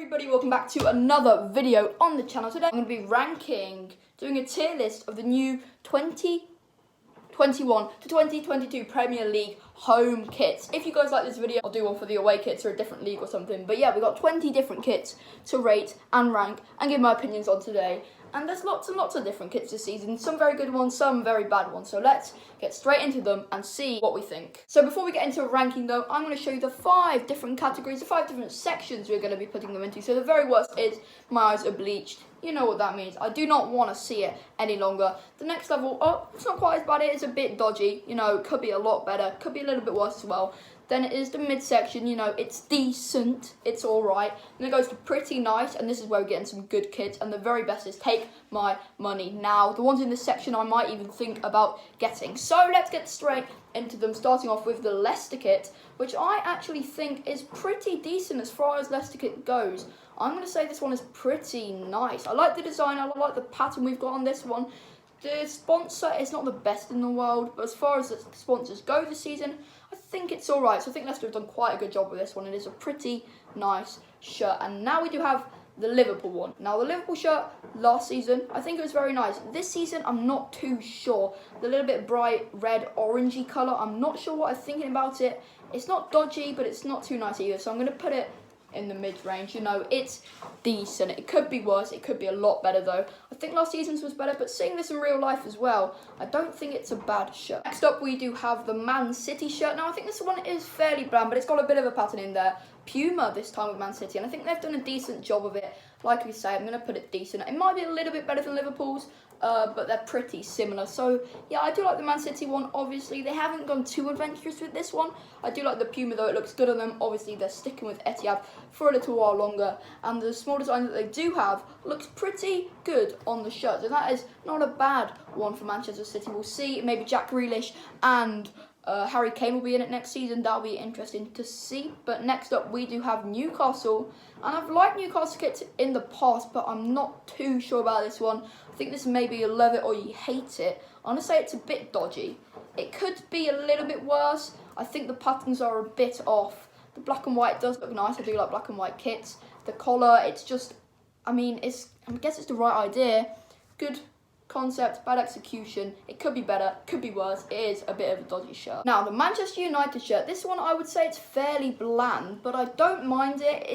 Everybody, welcome back to another video on the channel. Today I'm going to be doing a tier list of the new 2021 to 2022 Premier League home kits. If you guys like this video, I'll do one for the away kits or a different league or something. But yeah, we've got 20 different kits to rate and rank and give my opinions on today. And there's lots and lots of different kits this season. Some very good ones, some very bad ones. So let's get straight into them and see what we think. So before we get into ranking though, I'm going to show you the 5 different categories, the 5 different sections we're going to be putting them into. So the very worst is my eyes are bleached. You know what that means. I do not want to see it any longer. The next level, oh, it's not quite as bad. It is a bit dodgy. You know, it could be a lot better. Could be a little bit worse as well. Then it is the midsection, you know, it's decent, it's alright. Then it goes to pretty nice, and this is where we're getting some good kits. And the very best is take my money now. The ones in this section I might even think about getting. So let's get straight into them, starting off with the Leicester kit, which I actually think is pretty decent as far as Leicester kit goes. I'm going to say this one is pretty nice. I like the design, I like the pattern we've got on this one. The sponsor is not the best in the world, but as far as the sponsors go this season, I think it's alright. So I think Leicester have done quite a good job with this one. It is a pretty nice shirt. And now we do have the Liverpool one. Now the Liverpool shirt last season, I think it was very nice. This season, I'm not too sure. The little bit bright red orangey colour, I'm not sure what I'm thinking about it. It's not dodgy, but it's not too nice either. So I'm going to put it in the mid-range. You know, it's decent. It could be worse. It could be a lot better though. I think last season's was better, but seeing this in real life as well, I don't think it's a bad shirt. Next up, we do have the Man City shirt. Now, I think this one is fairly bland, but it's got a bit of a pattern in there. Puma this time with Man City, and I think they've done a decent job of it. Like we say, I'm going to put it decent. It might be a little bit better than Liverpool's, but they're pretty similar. So, yeah, I do like the Man City one, obviously. They haven't gone too adventurous with this one. I do like the Puma, though. It looks good on them. Obviously, they're sticking with Etihad for a little while longer. And the small design that they do have looks pretty good on the shirt. So that is not a bad one for Manchester City. We'll see. Maybe Jack Grealish and Harry Kane will be in it next season. That'll be interesting to see. But next up, we do have Newcastle. And I've liked Newcastle kits in the past, but I'm not too sure about this one. I think this maybe you love it or you hate it. I'm going to say it's a bit dodgy. It could be a little bit worse. I think the patterns are a bit off. The black and white does look nice. I do like black and white kits. The collar, it's just, I guess it's the right idea. Good concept, bad execution. It could be better, could be worse. It is a bit of a dodgy shirt. Now, the Manchester United shirt. This one, I would say it's fairly bland, but I don't mind it.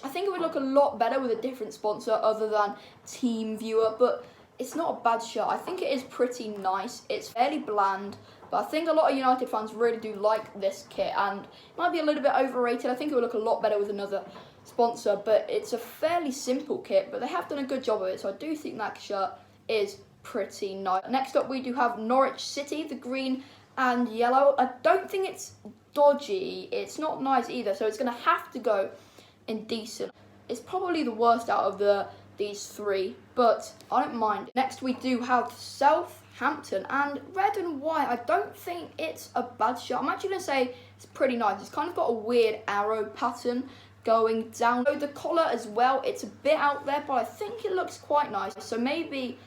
I think it would look a lot better with a different sponsor other than Team Viewer, but it's not a bad shirt. I think it is pretty nice. It's fairly bland, but I think a lot of United fans really do like this kit, and it might be a little bit overrated. I think it would look a lot better with another sponsor, but it's a fairly simple kit, but they have done a good job of it, so I do think that shirt is pretty nice. Next up, we do have Norwich City, the green and yellow. I don't think it's dodgy. It's not nice either, so it's going to have to go in decent. It's probably the worst out of these 3, but I don't mind. Next, we do have Southampton, and red and white. I don't think it's a bad shirt. I'm actually going to say it's pretty nice. It's kind of got a weird arrow pattern going down. So the collar as well, it's a bit out there, but I think it looks quite nice. So maybe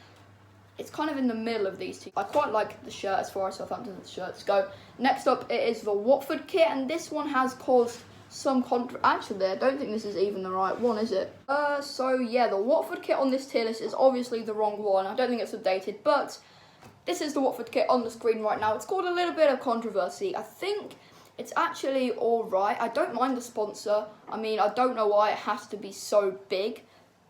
it's kind of in the middle of these two. I quite like the shirt as far as Southampton's shirts go. Next up, it is the Watford kit, and this one has caused some actually, I don't think this is even the right one, is it? So yeah, the Watford kit on this tier list is obviously the wrong one. I don't think it's updated, but this is the Watford kit on the screen right now. It's caused a little bit of controversy. I think it's actually alright. I don't mind the sponsor. I mean, I don't know why it has to be so big,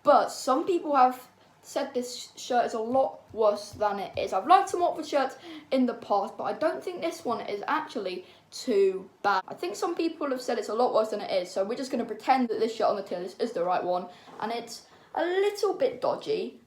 but some people have said this shirt is a lot worse than it is. I've liked some Watford shirts in the past, but I don't think this one is actually too bad. I think some people have said it's a lot worse than it is, so we're just going to pretend that this shirt on the tier list is the right one, and it's a little bit dodgy,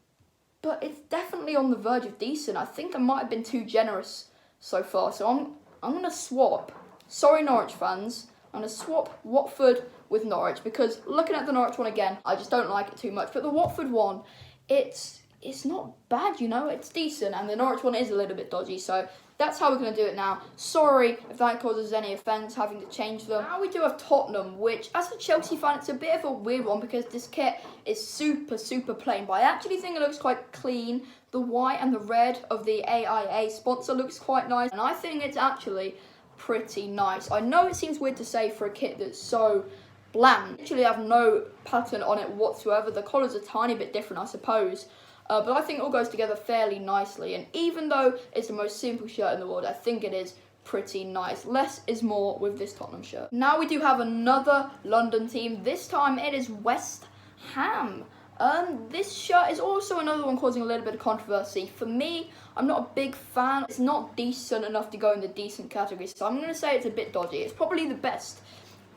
but it's definitely on the verge of decent. I think I might have been too generous so far, so I'm going to swap. Sorry, Norwich fans. I'm going to swap Watford with Norwich, because looking at the Norwich one again, I just don't like it too much, but the Watford one, it's not bad, you know, it's decent, and the Norwich one is a little bit dodgy, so that's how we're going to do it now. Sorry if that causes any offence, having to change them. Now we do have Tottenham, which, as a Chelsea fan, it's a bit of a weird one, because this kit is super, super plain, but I actually think it looks quite clean. The white and the red of the AIA sponsor looks quite nice, and I think it's actually pretty nice. I know it seems weird to say for a kit that's so bland. Literally have no pattern on it whatsoever. The collar's a tiny bit different, I suppose. But I think it all goes together fairly nicely. And even though it's the most simple shirt in the world, I think it is pretty nice. Less is more with this Tottenham shirt. Now we do have another London team. This time it is West Ham. This shirt is also another one causing a little bit of controversy. For me, I'm not a big fan. It's not decent enough to go in the decent category, so I'm going to say it's a bit dodgy. It's probably the best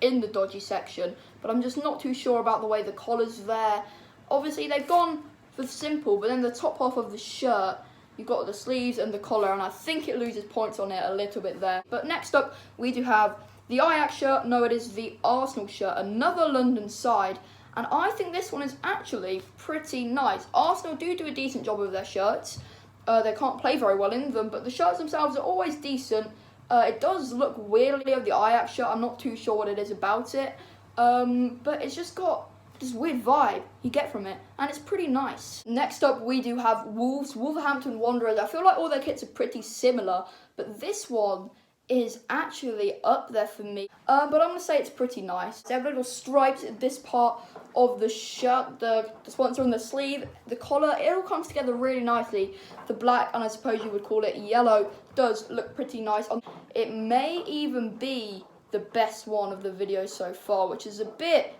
in the dodgy section, but I'm just not too sure about the way the collar's there. Obviously, they've gone for simple, but then the top half of the shirt, you've got the sleeves and the collar, and I think it loses points on it a little bit there. But next up, we do have the Ajax shirt. No, it is the Arsenal shirt, another London side. And I think this one is actually pretty nice. Arsenal do a decent job with their shirts. They can't play very well in them, but the shirts themselves are always decent. It does look weirdly of the Ajax shirt. I'm not too sure what it is about it. But it's just got this weird vibe you get from it, and it's pretty nice. Next up, we do have Wolverhampton Wanderers. I feel like all their kits are pretty similar, but this one is actually up there for me. But I'm going to say it's pretty nice. They have little stripes at this part of the shirt, the sponsor on the sleeve, the collar. It all comes together really nicely. The black, and I suppose you would call it yellow, does look pretty nice. It may even be the best one of the video so far, which is a bit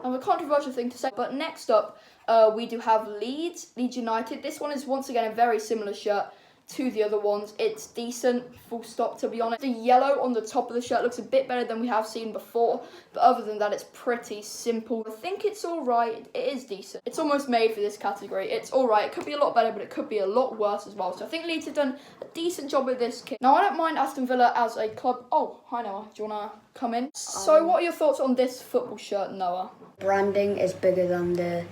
of a controversial thing to say. But next up, we do have Leeds United. This one is once again a very similar shirt to the other ones. It's decent, full stop, to be honest. The yellow on the top of the shirt looks a bit better than we have seen before, but other than that, it's pretty simple. I think it's alright. It is decent. It's almost made for this category. It's alright. It could be a lot better, but it could be a lot worse as well. So I think Leeds have done a decent job with this kit. Now, I don't mind Aston Villa as a club. Oh, hi Noah. Do you want to come in? So what are your thoughts on this football shirt, Noah? Branding is bigger than the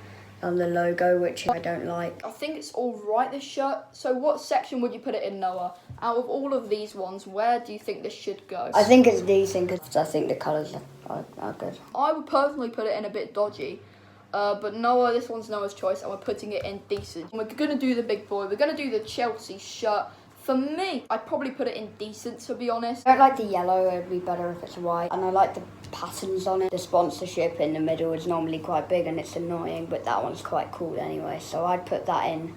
logo, which I don't like. I think it's all right, this shirt. So what section would you put it in, Noah? Out of all of these ones, where do you think this should go? I think it's decent because I think the colours are good. I would personally put it in a bit dodgy. But Noah, this one's Noah's choice, and we're putting it in decent. And we're going to do the big boy. We're going to do the Chelsea shirt. For me, I'd probably put it in decent, to be honest. I don't like the yellow. It'd be better if it's white. And I like the patterns on it. The sponsorship in the middle is normally quite big and it's annoying, but that one's quite cool anyway. So I'd put that in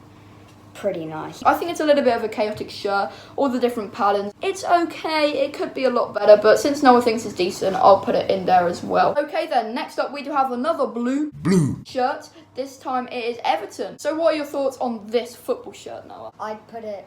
pretty nice. I think it's a little bit of a chaotic shirt. All the different patterns. It's okay. It could be a lot better, but since Noah thinks it's decent, I'll put it in there as well. Okay then, next up we do have another blue shirt. This time it is Everton. So what are your thoughts on this football shirt, Noah? I'd put it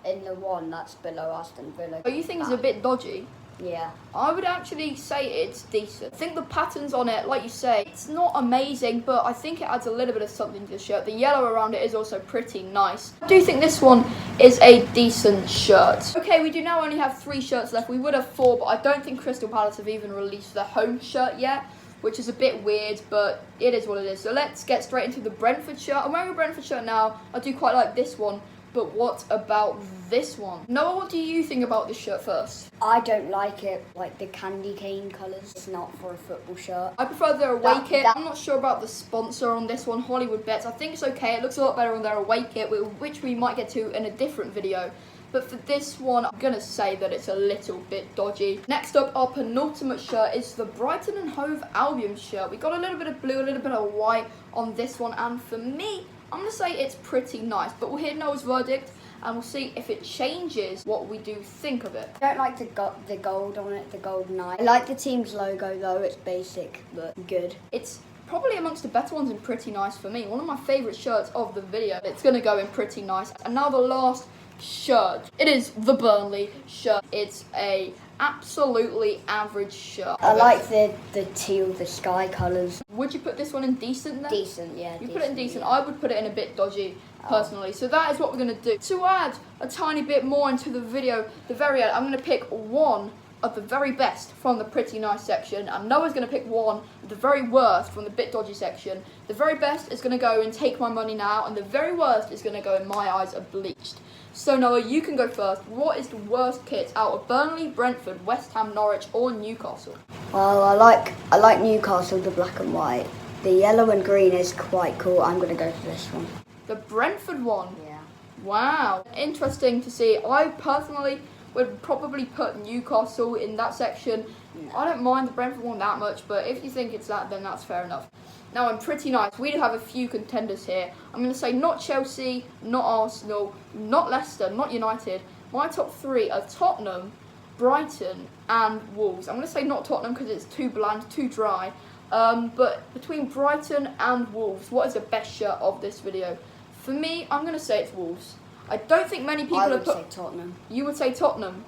in the one that's below Aston Villa. Oh, you think it's a bit dodgy? Yeah. I would actually say it's decent. I think the patterns on it, like you say, it's not amazing, but I think it adds a little bit of something to the shirt. The yellow around it is also pretty nice. I do think this one is a decent shirt. Okay, we do now only have 3 shirts left. We would have 4, but I don't think Crystal Palace have even released their home shirt yet, which is a bit weird, but it is what it is. So let's get straight into the Brentford shirt. I'm wearing a Brentford shirt now. I do quite like this one. But what about this one? Noah, what do you think about this shirt first? I don't like it, like the candy cane colours. It's not for a football shirt. I prefer their away kit. I'm not sure about the sponsor on this one, Hollywood Bets. I think it's okay. It looks a lot better on their away kit, which we might get to in a different video. But for this one, I'm going to say that it's a little bit dodgy. Next up, our penultimate shirt is the Brighton and Hove Albion shirt. We got a little bit of blue, a little bit of white on this one. And for me, I'm going to say it's pretty nice, but we'll hear Noah's verdict and we'll see if it changes what we do think of it. I don't like the gold on it, the golden eye. I like the team's logo though, it's basic but good. It's probably amongst the better ones and pretty nice for me. One of my favourite shirts of the video. It's going to go in pretty nice. And now the last shirt. It is the Burnley shirt. It's a absolutely average shirt. I like the teal, the sky colours. Would you put this one in decent then? Decent, yeah. You put it in decent. Yeah. I would put it in a bit dodgy, personally. So that is what we're going to do. To add a tiny bit more into the video, the very end, I'm going to pick one of the very best from the pretty nice section, and Noah's going to pick one of the very worst from the bit dodgy section. The very best is going to go in Take My Money Now, and the very worst is going to go In My Eyes Are Bleached. So Noah, you can go first. What is the worst kit out of Burnley, Brentford, West Ham, Norwich, or Newcastle? Well, I like Newcastle, the black and white. The yellow and green is quite cool. I'm going to go for this one. The Brentford one? Yeah. Wow. Interesting to see. I personally would probably put Newcastle in that section. No. I don't mind the Brentford one that much, but if you think it's that, then that's fair enough. Now, I'm pretty nice. We do have a few contenders here. I'm going to say not Chelsea, not Arsenal, not Leicester, not United. My top 3 are Tottenham, Brighton, and Wolves. I'm going to say not Tottenham because it's too bland, too dry. But between Brighton and Wolves, what is the best shirt of this video? For me, I'm going to say it's Wolves. I don't think many people have put... I would say Tottenham. You would say Tottenham.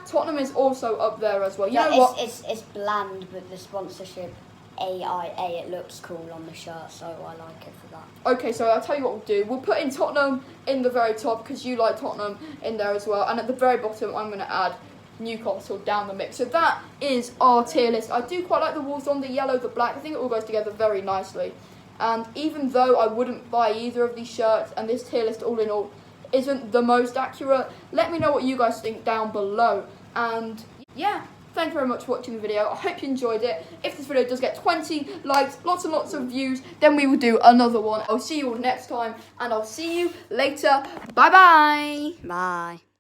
Tottenham is also up there as well. You know what? It's bland, but the sponsorship AIA, it looks cool on the shirt, so I like it for that. Okay, so I'll tell you what we'll do. We'll put in Tottenham in the very top because you like Tottenham in there as well. And at the very bottom, I'm going to add Newcastle down the mix. So that is our tier list. I do quite like the Wolves on the yellow, the black. I think it all goes together very nicely. And even though I wouldn't buy either of these shirts, and this tier list all in all isn't the most accurate, let me know what you guys think down below. And yeah, thank you very much for watching the video. I hope you enjoyed it. If this video does get 20 likes, lots and lots of views, then we will do another one. I'll see you all next time, and I'll see you later. Bye-bye. Bye.